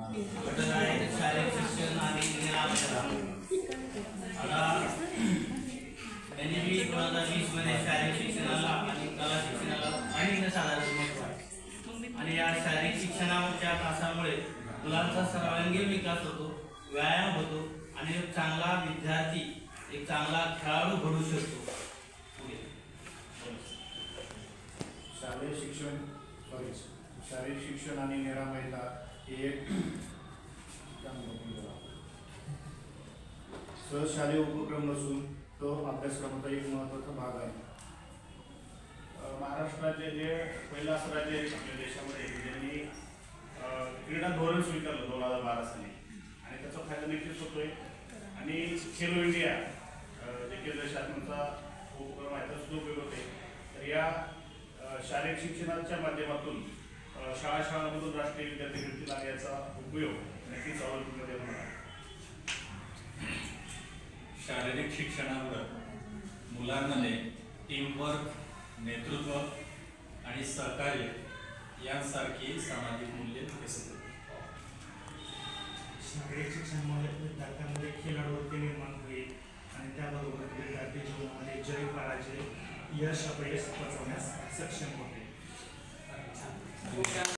घटक आहे शारीरिक शिक्षण आणि आता NEP 2020 मध्ये शारीरिक शिक्षणाला आणि कला शिक्षणाला आणि साधारण महत्त्व आहे आणि या शारीरिक शिक्षणाच्या तासामुळे मुलांचा सर्वांगीण विकास होतो, व्यायाम होतो आणि एक चांगला विद्यार्थी, एक चांगला खेळाडू घडू शकतो। शारीरिक शिक्षण आणि निरामयता हे एक सहशालेय उपक्रम नसून तो अभ्यासक्रमाचा एक महत्त्वाचा भाग आहे। महाराष्ट्राचे जे पहिलं असं राज्य आहे आपल्या देशामध्ये ज्यांनी क्रीडा धोरण स्वीकारलं 2012 साली आणि त्याचा फायदा नक्कीच होतोय। आणि खेलो इंडिया जे केंद्र शासनाचा उपक्रम आहे त्याचा उपयोग होते। तर या शारीरिक शिक्षणाच्या माध्यमातून शाळांमधून राष्ट्रीय विद्यार्थी घडतील आणि याचा उपयोग नक्कीच ऑलिम्पिकमध्ये होणार आहे। शारीरिक शिक्षणामुळे मुलांमध्ये टीमवर्क, नेतृत्व आणि सहकार्य यांसारखी सामाजिक मूल्ये विकसित होतात। शारीरिक शिक्षणामुळे विद्यार्थ्यांमध्ये खेळाडूवृत्ती निर्माण होईल आणि त्याबरोबर विद्यार्थी जीवनामध्ये जय पराजय, यश अपयश पचवण्यास सक्षम होते।